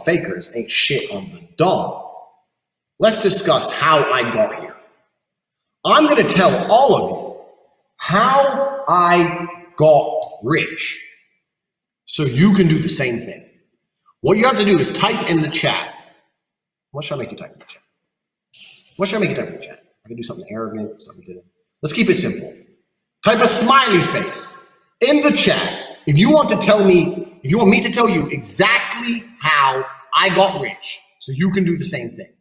fakers ain't shit on the dumb. Let's discuss how I got here. I'm going to tell all of you how I got rich so you can do the same thing. What you have to do is type in the chat. What should I make you type in the chat? What should I make you type in the chat? I can do something arrogant, something. Let's keep it simple. Type a smiley face in the chat if you want me to tell you exactly how I got rich so you can do the same thing.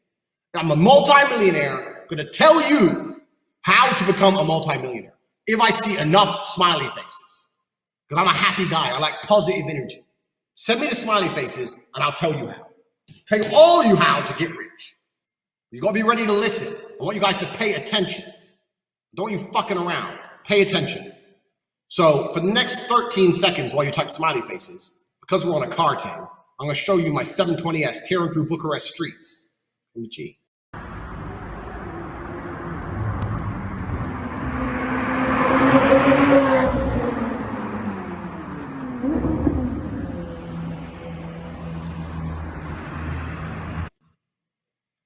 I'm a multimillionaire, going to tell you how to become a multimillionaire if I see enough smiley faces. Because I'm a happy guy. I like positive energy. Send me the smiley faces and I'll tell you how. Tell all of you how to get rich. You got to be ready to listen. I want you guys to pay attention. Don't you fucking around. Pay attention. So for the next 13 seconds while you type smiley faces, because we're on a car team, I'm going to show you my 720S tearing through Bucharest streets. Gee.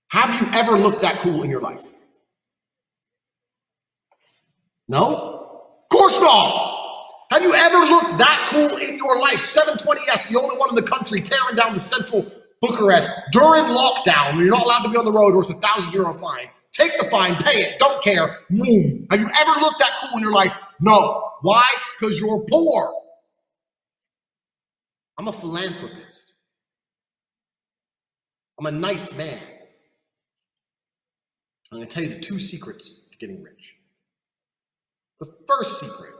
Have you ever looked that cool in your life? No? Of course not! Have you ever looked that cool in your life? 720S, the only one in the country tearing down the central Bucharest during lockdown when you're not allowed to be on the road or it's €1,000 fine. Take the fine, pay it, don't care. Boom. Have you ever looked that cool in your life? No. Why? Because you're poor. I'm a philanthropist. I'm a nice man. I'm going to tell you the 2 secrets to getting rich. The first secret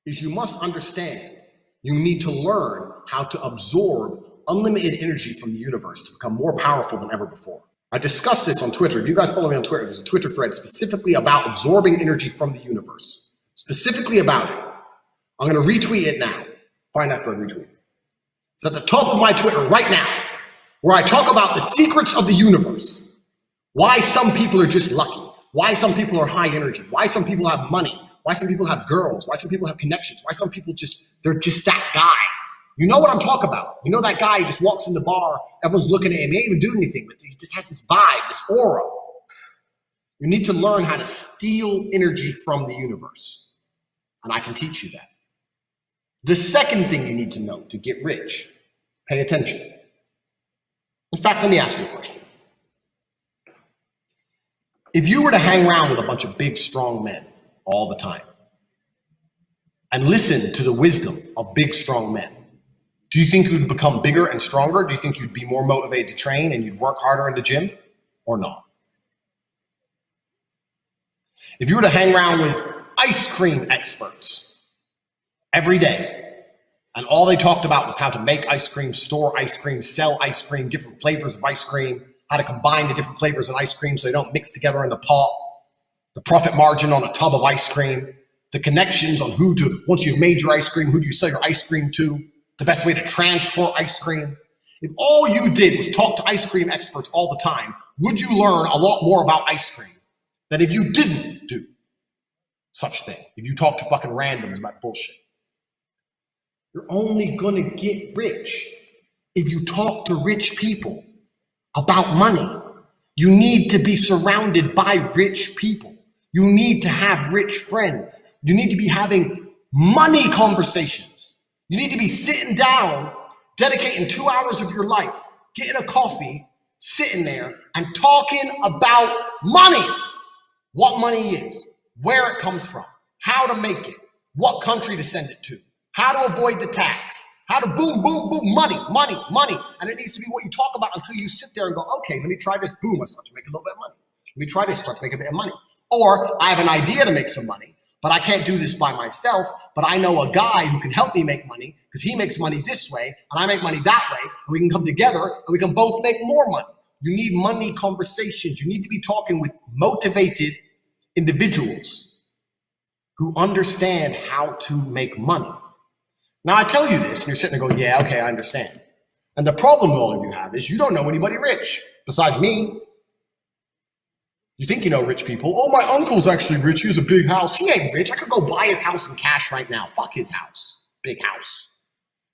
is you must understand you need to learn how to absorb unlimited energy from the universe to become more powerful than ever before. I discussed this on Twitter. If you guys follow me on Twitter, there's a Twitter thread specifically about absorbing energy from the universe. Specifically about it. I'm going to retweet it now. Find that thread, retweet it. It's at the top of my Twitter right now, where I talk about the secrets of the universe. Why some people are just lucky. Why some people are high energy. Why some people have money. Why some people have girls. Why some people have connections. Why some people they're just that guy. You know what I'm talking about. You know that guy who just walks in the bar, everyone's looking at him, he ain't even doing anything, but he just has this vibe, this aura. You need to learn how to steal energy from the universe. And I can teach you that. The second thing you need to know to get rich, pay attention. In fact, let me ask you a question. If you were to hang around with a bunch of big, strong men all the time and listen to the wisdom of big, strong men, do you think you'd become bigger and stronger? Do you think you'd be more motivated to train and you'd work harder in the gym or not? If you were to hang around with ice cream experts every day and all they talked about was how to make ice cream, store ice cream, sell ice cream, different flavors of ice cream, how to combine the different flavors of ice cream so they don't mix together in the pot, the profit margin on a tub of ice cream, the connections on once you've made your ice cream, who do you sell your ice cream to, the best way to transport ice cream. If all you did was talk to ice cream experts all the time, would you learn a lot more about ice cream than if you didn't do such thing? If you talk to fucking randoms about bullshit. You're only gonna get rich if you talk to rich people about money. You need to be surrounded by rich people. You need to have rich friends. You need to be having money conversations. You need to be sitting down, dedicating 2 hours of your life, getting a coffee, sitting there and talking about money. What money is, where it comes from, how to make it, what country to send it to, how to avoid the tax, how to boom, boom, boom, money, money, money. And it needs to be what you talk about until you sit there and go, okay, let me try this. Boom, I start to make a little bit of money. Let me try this, start to make a bit of money. Or I have an idea to make some money, but I can't do this by myself, but I know a guy who can help me make money because he makes money this way and I make money that way. And we can come together and we can both make more money. You need money conversations. You need to be talking with motivated individuals who understand how to make money. Now I tell you this and you're sitting there going, yeah, okay, I understand. And the problem all of you have is you don't know anybody rich besides me. You think you know rich people. Oh, my uncle's actually rich. He has a big house. He ain't rich. I could go buy his house in cash right now. Fuck his house. Big house.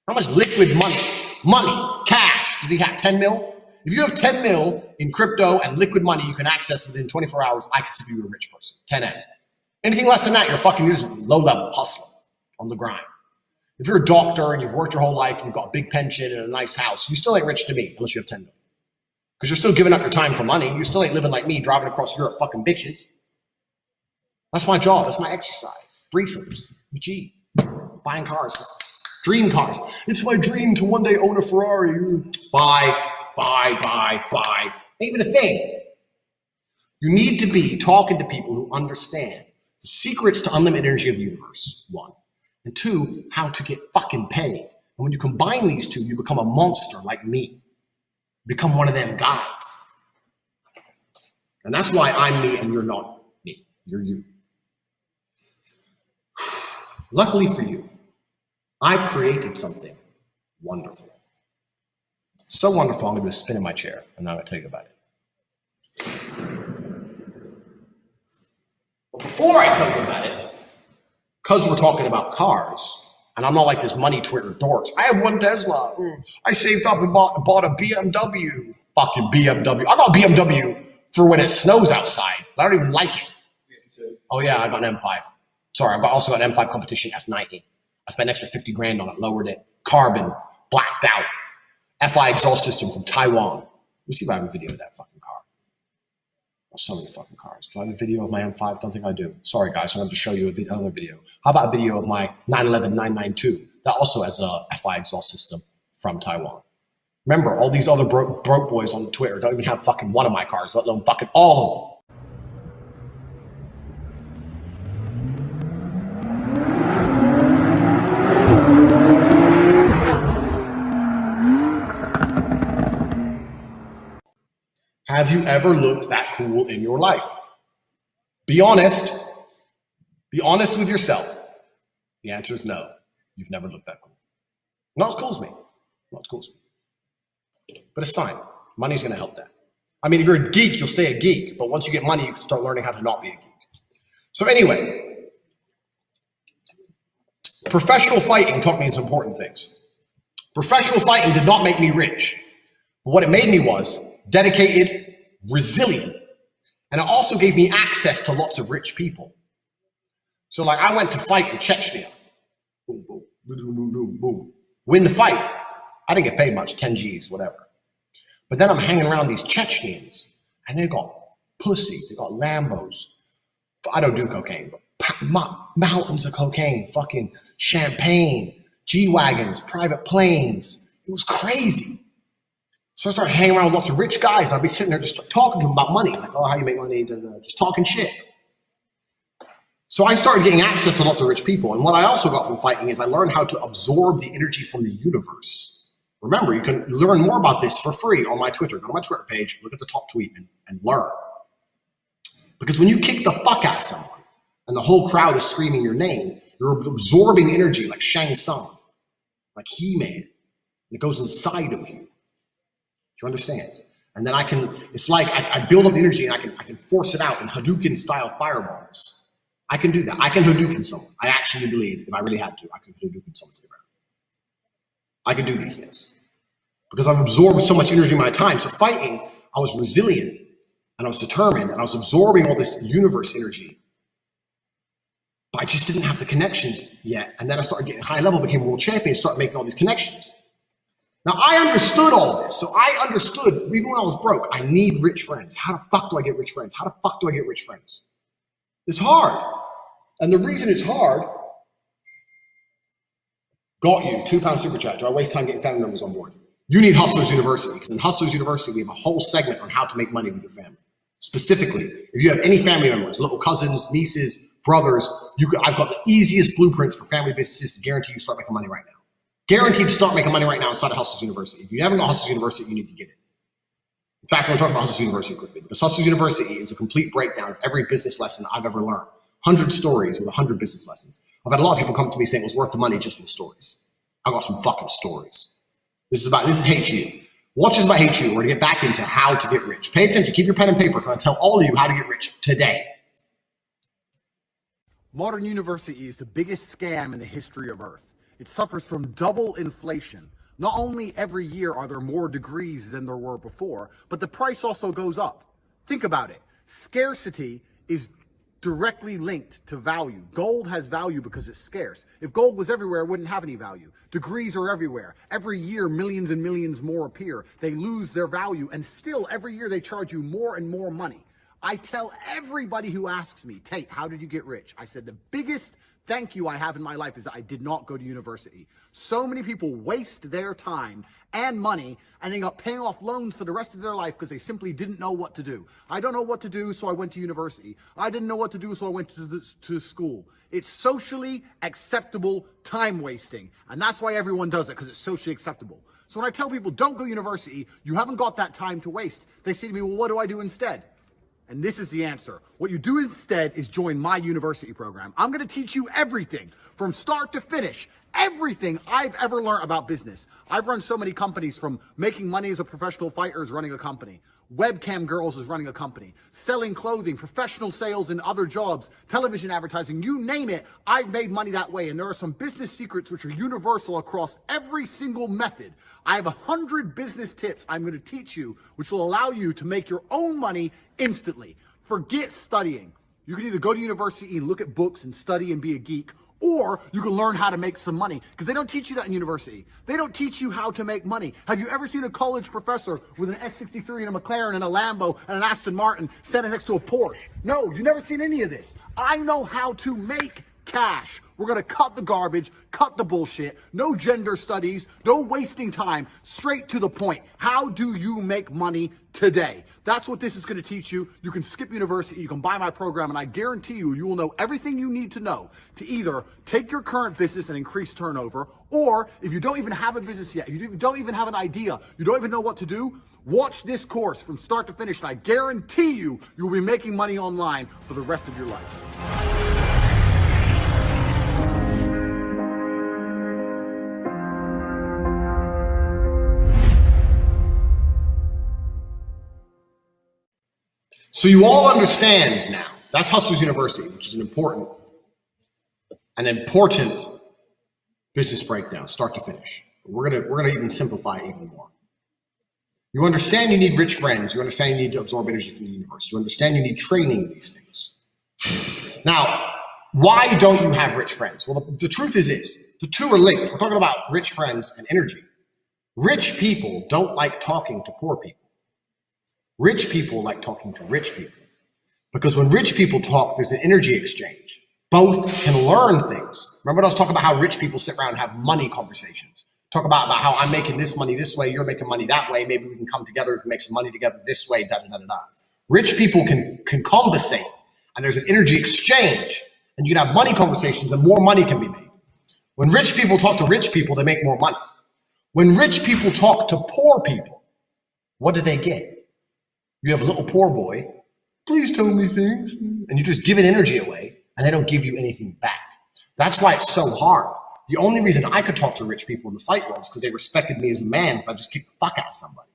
How much liquid money? Money, cash. cash? Does he have 10 mil? If you have 10 mil in crypto and liquid money you can access within 24 hours, I consider you a rich person. 10M. Anything less than that, you're just a low-level hustler on the grind. If you're a doctor and you've worked your whole life and you've got a big pension and a nice house, you still ain't rich to me unless you have 10 mil. Because you're still giving up your time for money. You still ain't living like me, driving across Europe fucking bitches. That's my job. That's my exercise. Threesomes. Gee. Buying cars. Dream cars. It's my dream to one day own a Ferrari. Buy. Ain't even a thing. You need to be talking to people who understand the secrets to unlimited energy of the universe, one. And two, how to get fucking paid. And when you combine these two, you become a monster like me. Become one of them guys. And that's why I'm me and you're not me. You're you. Luckily for you, I've created something wonderful. So wonderful, I'm going to do a spin in my chair, and I'm going to tell you about it. But before I tell you about it, because we're talking about cars, and I'm not like this money Twitter dorks. I have one Tesla. I saved up and bought a BMW. Fucking BMW. I got a BMW for when it snows outside. I don't even like it. Oh yeah, I got an M5. Sorry, I also got an M5 competition F90. I spent an extra 50 grand on it, lowered it. Carbon, blacked out. FI exhaust system from Taiwan. Let me see if I have a video of that fucking car. Oh, so many fucking cars. Do I have a video of my M5? Don't think I do. Sorry guys, I'm going to show you another video. How about a video of my 911 992? That also has a FI exhaust system from Taiwan. Remember, all these other broke boys on Twitter don't even have fucking one of my cars, let alone fucking all of them. Have you ever looked that cool in your life? Be honest. Be honest with yourself. The answer is no. You've never looked that cool. Not as cool as me. Not as cool as me. But it's fine. Money's going to help that. I mean, if you're a geek, you'll stay a geek. But once you get money, you can start learning how to not be a geek. So anyway, professional fighting taught me some important things. Professional fighting did not make me rich. But what it made me was dedicated, resilient, and it also gave me access to lots of rich people. So like I went to fight in Chechnya. Boom, boom, boom, boom, boom, boom. Win the fight. I didn't get paid much, 10 G's, whatever. But then I'm hanging around these Chechens, and they got pussy, they got Lambos. I don't do cocaine, but mountains of cocaine, fucking champagne, G-Wagons, private planes. It was crazy. So I started hanging around with lots of rich guys. I'd be sitting there just talking to them about money. Like, oh, how you make money, just talking shit. So I started getting access to lots of rich people. And what I also got from fighting is I learned how to absorb the energy from the universe. Remember, you can learn more about this for free on my Twitter. Go to my Twitter page, look at the top tweet and learn. Because when you kick the fuck out of someone and the whole crowd is screaming your name, you're absorbing energy like Shang Tsung, like He-Man. It goes inside of you. Do you understand? And then it's like I build up the energy and I can force it out in Hadouken style fireballs. I can do that. I can Hadouken someone. I actually believe if I really had to, I could Hadouken someone to the ground. I can do these things. Because I've absorbed so much energy in my time. So fighting, I was resilient and I was determined and I was absorbing all this universe energy. But I just didn't have the connections yet. And then I started getting high level, became world champion, started making all these connections. Now, I understood all this. So I understood, even when I was broke, I need rich friends. How the fuck do I get rich friends? How the fuck do I get rich friends? It's hard. And the reason it's hard, got you, £2 super chat. Do I waste time getting family members on board? You need Hustlers University, because in Hustlers University, we have a whole segment on how to make money with your family. Specifically, if you have any family members, little cousins, nieces, brothers, I've got the easiest blueprints for family businesses to guarantee you start making money right now. Guaranteed to start making money right now inside of Hustlers University. If you haven't got Hustlers University, you need to get it. In fact, I'm going to talk about Hustlers University quickly, because Hustlers University is a complete breakdown of every business lesson I've ever learned. 100 stories with 100 business lessons. I've had a lot of people come to me saying it was worth the money just for the stories. I got some fucking stories. This is HU. Watch this about HU. We're going to get back into how to get rich. Pay attention. Keep your pen and paper, because I'll tell all of you how to get rich today. Modern university is the biggest scam in the history of Earth. It suffers from double inflation. Not only every year are there more degrees than there were before, but the price also goes up. Think about it. Scarcity is directly linked to value. Gold has value because it's scarce. If gold was everywhere, it wouldn't have any value. Degrees are everywhere. Every year, millions and millions more appear. They lose their value, and still every year they charge you more and more money. I tell everybody who asks me, Tate, how did you get rich? I said, the biggest thank you I have in my life is that I did not go to university. So many people waste their time and money and end up paying off loans for the rest of their life because they simply didn't know what to do. I don't know what to do, so I went to university. I didn't know what to do, so I went to school. It's socially acceptable time wasting, and that's why everyone does it, because it's socially acceptable. So when I tell people don't go to university, you haven't got that time to waste, they say to me, well, what do I do instead? And this is the answer. What you do instead is join my university program. I'm going to teach you everything from start to finish, everything I've ever learned about business. I've run so many companies, from making money as a professional fighter is running a company. Webcam girls is running a company. Selling clothing, professional sales in other jobs, television advertising, you name it, I've made money that way. And there are some business secrets which are universal across every single method. I have 100 business tips I'm going to teach you, which will allow you to make your own money instantly. Forget studying. You can either go to university and look at books and study and be a geek, or you can learn how to make some money, because they don't teach you that in university. They don't teach you how to make money. Have you ever seen a college professor with an S63 and a McLaren and a Lambo and an Aston Martin standing next to a Porsche? No, you've never seen any of this. I know how to make cash. We're going to cut the garbage, cut the bullshit, no gender studies, no wasting time, straight to the point. How do you make money today? That's what this is going to teach you. You can skip university, you can buy my program, and I guarantee you, you will know everything you need to know to either take your current business and increase turnover, or if you don't even have a business yet, if you don't even have an idea, you don't even know what to do, watch this course from start to finish, and I guarantee you, you'll be making money online for the rest of your life. So you all understand now. That's Hustlers University, which is an important business breakdown, start to finish. We're gonna even simplify it even more. You understand you need rich friends. You understand you need to absorb energy from the universe. You understand you need training in these things. Now, why don't you have rich friends? Well, the truth is this. The two are linked. We're talking about rich friends and energy. Rich people don't like talking to poor people. Rich people like talking to rich people, because when rich people talk, there's an energy exchange. Both can learn things. Remember, I was talking about how rich people sit around and have money conversations. Talk about how I'm making this money this way, you're making money that way. Maybe we can come together and make some money together this way. Da da da da da. Rich people can conversate, and there's an energy exchange, and you can have money conversations, and more money can be made. When rich people talk to rich people, they make more money. When rich people talk to poor people, what do they get? You have a little poor boy, please tell me things, and you just give it energy away, and they don't give you anything back. That's why it's so hard. The only reason I could talk to rich people in the fight world is because they respected me as a man, because I just kicked the fuck out of somebody.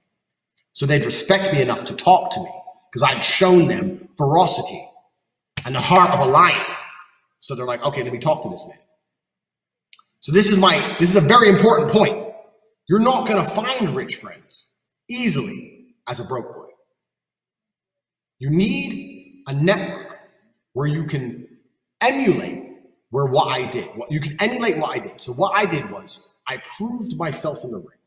So they'd respect me enough to talk to me, because I'd shown them ferocity and the heart of a lion. So they're like, okay, let me talk to this man. So this is a very important point. You're not gonna find rich friends easily as a broke boy. You need a network where you can emulate what I did. You can emulate what I did. So what I did was I proved myself in the ring.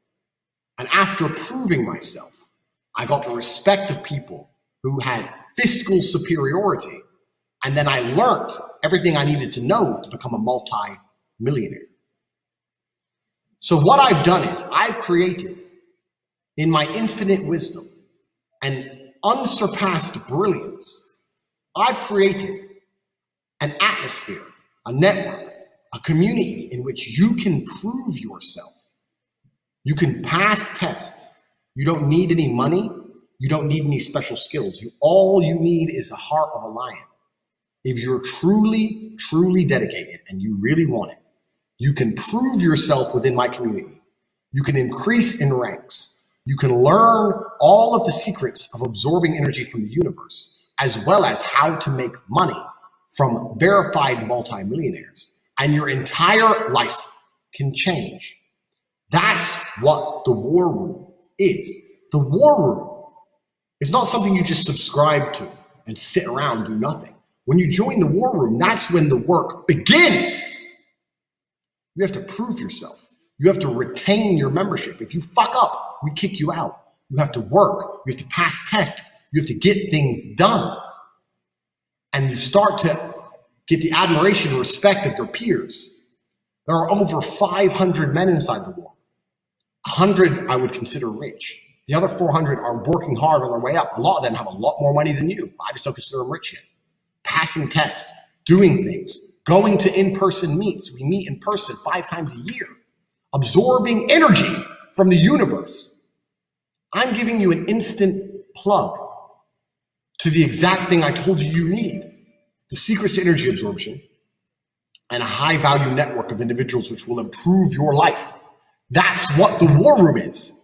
And after proving myself, I got the respect of people who had fiscal superiority. And then I learned everything I needed to know to become a multi-millionaire. So what I've done is I've created, in my infinite wisdom and unsurpassed brilliance, I've created an atmosphere, a network, a community in which you can prove yourself. You can pass tests. You don't need any money. You don't need any special skills. All you need is the heart of a lion. If you're truly, truly dedicated and you really want it, you can prove yourself within my community. You can increase in ranks. You can learn all of the secrets of absorbing energy from the universe, as well as how to make money from verified multimillionaires, and your entire life can change. That's what the war room is. The war room is not something you just subscribe to and sit around and do nothing. When you join the war room, that's when the work begins. You have to prove yourself. You have to retain your membership. If you fuck up, we kick you out. You have to work. You have to pass tests. You have to get things done. And you start to get the admiration and respect of your peers. There are over 500 men inside the war. 100 I would consider rich. The other 400 are working hard on their way up. A lot of them have a lot more money than you. I just don't consider them rich yet. Passing tests, doing things, going to in-person meets. We meet in person 5 times a year. Absorbing energy from the universe. I'm giving you an instant plug to the exact thing I told you you need. The secrets to energy absorption and a high-value network of individuals which will improve your life. That's what the war room is.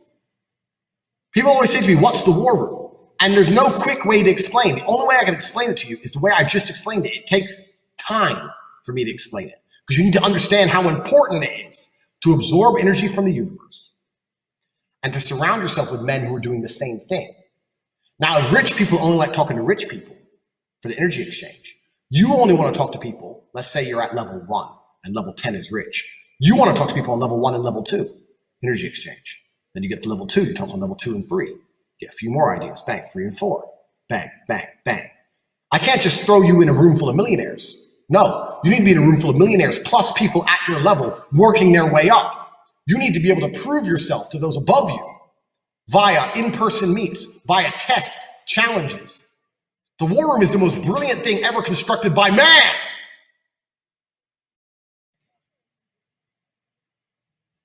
People always say to me, what's the war room? And there's no quick way to explain. The only way I can explain it to you is the way I just explained it. It takes time for me to explain it because you need to understand how important it is to absorb energy from the universe and to surround yourself with men who are doing the same thing. Now, if rich people only like talking to rich people for the energy exchange, you only want to talk to people, let's say you're at level 1 and level 10 is rich. You want to talk to people on level 1 and level 2, energy exchange. Then you get to level 2, you talk on level 2 and 3. Get a few more ideas, bang, 3 and 4, bang, bang, bang. I can't just throw you in a room full of millionaires. No, you need to be in a room full of millionaires plus people at your level working their way up. You need to be able to prove yourself to those above you via in-person meets, via tests, challenges. The war room is the most brilliant thing ever constructed by man.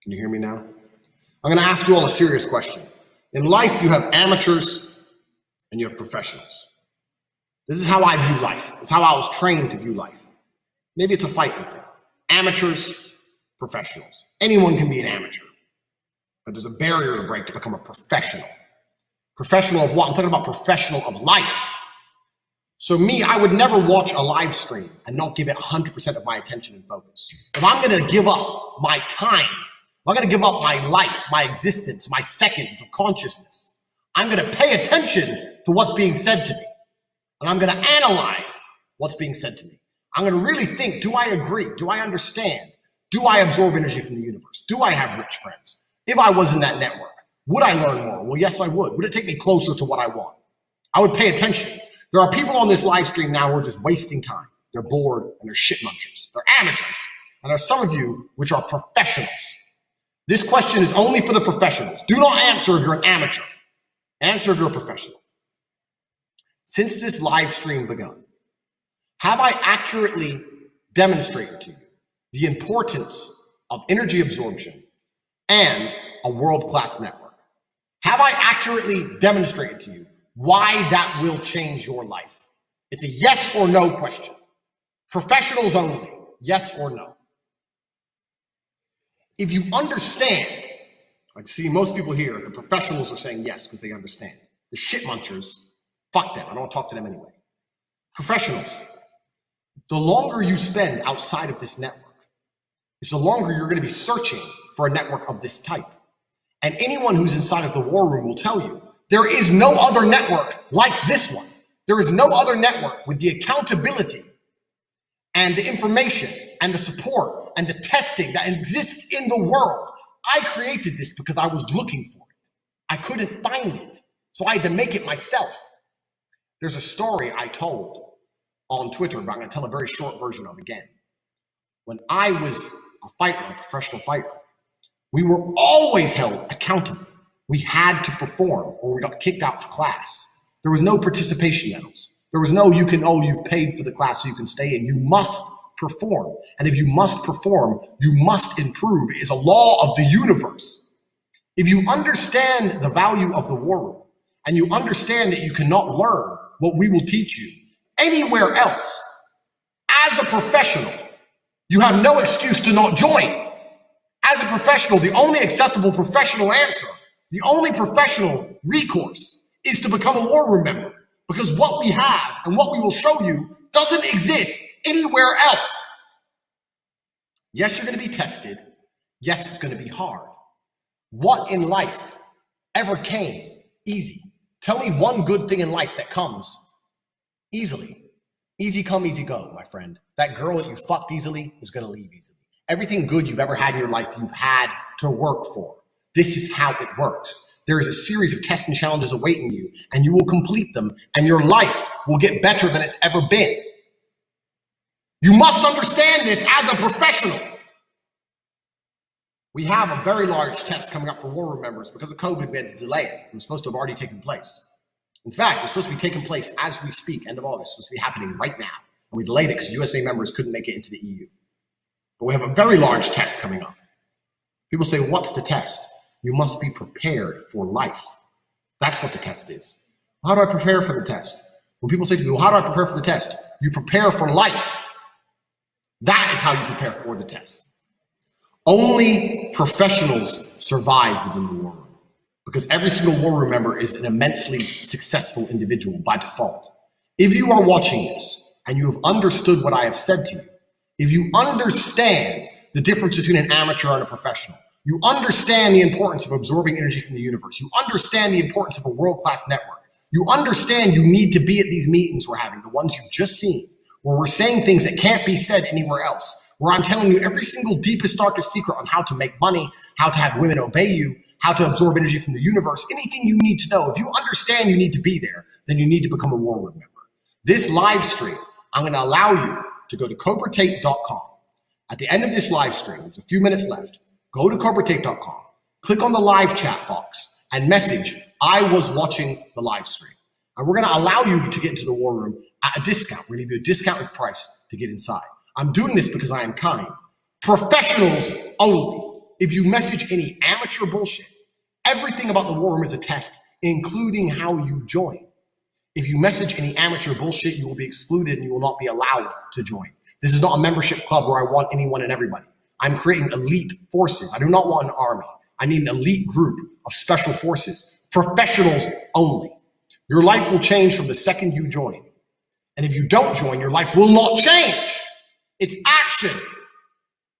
Can you hear me now? I'm going to ask you all a serious question. In life, you have amateurs and you have professionals. This is how I view life. It's how I was trained to view life. Maybe it's a fighting thing. Amateurs, professionals. Anyone can be an amateur, but there's a barrier to break to become a professional. Professional of what? I'm talking about professional of life. So me, I would never watch a live stream and not give it 100% of my attention and focus. If I'm going to give up my time, if I'm going to give up my life, my existence, my seconds of consciousness, I'm going to pay attention to what's being said to me. And I'm going to analyze what's being said to me. I'm going to really think, do I agree? Do I understand? Do I absorb energy from the universe? Do I have rich friends? If I was in that network, would I learn more? Well, yes, I would. Would it take me closer to what I want? I would pay attention. There are people on this live stream now who are just wasting time. They're bored and they're shit munchers. They're amateurs. And there's some of you which are professionals. This question is only for the professionals. Do not answer if you're an amateur. Answer if you're a professional. Since this live stream begun, have I accurately demonstrated to you the importance of energy absorption and a world-class network? Have I accurately demonstrated to you why that will change your life? It's a yes or no question. Professionals only, yes or no. If you understand, I see most people here, the professionals are saying yes because they understand. The shit munchers, fuck them. I don't want to talk to them anyway. Professionals, the longer you spend outside of this network, is the longer you're going to be searching for a network of this type. And anyone who's inside of the war room will tell you, there is no other network like this one. There is no other network with the accountability and the information and the support and the testing that exists in the world. I created this because I was looking for it. I couldn't find it, so I had to make it myself. There's a story I told on Twitter, but I'm going to tell a very short version of it again. When I was a fighter, a professional fighter, we were always held accountable. We had to perform or we got kicked out of class. There was no participation medals. There was no you've paid for the class so you can stay in. You must perform. And if you must perform, you must improve. It is a law of the universe. If you understand the value of the war room and you understand that you cannot learn what we will teach you anywhere else, as a professional, you have no excuse to not join. As a professional, the only acceptable professional answer, the only professional recourse is to become a war room member, because what we have and what we will show you doesn't exist anywhere else. Yes, you're going to be tested. Yes, it's going to be hard. What in life ever came easy? Tell me one good thing in life that comes easily. Easy come, easy go, my friend. That girl that you fucked easily is going to leave easily. Everything good you've ever had in your life, you've had to work for. This is how it works. There is a series of tests and challenges awaiting you, and you will complete them, and your life will get better than it's ever been. You must understand this as a professional. We have a very large test coming up for war room members. Because of COVID, we had to delay it. It was supposed to have already taken place. In fact, it's supposed to be taking place as we speak, end of August. It's supposed to be happening right now. And we delayed it because USA members couldn't make it into the EU. But we have a very large test coming up. People say, what's the test? You must be prepared for life. That's what the test is. How do I prepare for the test? When people say to me, well, how do I prepare for the test? You prepare for life. That is how you prepare for the test. Only professionals survive within the war room because every single war room member is an immensely successful individual by default. If you are watching this and you have understood what I have said to you, if you understand the difference between an amateur and a professional, you understand the importance of absorbing energy from the universe, you understand the importance of a world-class network, you understand you need to be at these meetings we're having, the ones you've just seen, where we're saying things that can't be said anywhere else, where I'm telling you every single deepest, darkest secret on how to make money, how to have women obey you, how to absorb energy from the universe, anything you need to know. If you understand you need to be there, then you need to become a war room member. This live stream, I'm going to allow you to go to CobraTate.com. At the end of this live stream, there's a few minutes left, go to CobraTate.com, click on the live chat box and message, I was watching the live stream. And we're going to allow you to get into the war room at a discount. We're going to give you a discounted price to get inside. I'm doing this because I am kind. Professionals only. If you message any amateur bullshit, everything about the war room is a test, including how you join. If you message any amateur bullshit, you will be excluded and you will not be allowed to join. This is not a membership club where I want anyone and everybody. I'm creating elite forces. I do not want an army. I need an elite group of special forces, professionals only. Your life will change from the second you join. And if you don't join, your life will not change. It's action,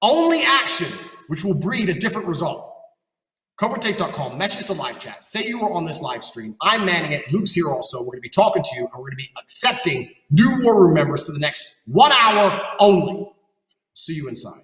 only action, which will breed a different result. CobraTate.com, message to live chat. Say you were on this live stream. I'm manning it. Luke's here also. We're going to be talking to you, and we're going to be accepting new war room members for the next 1 hour only. See you inside.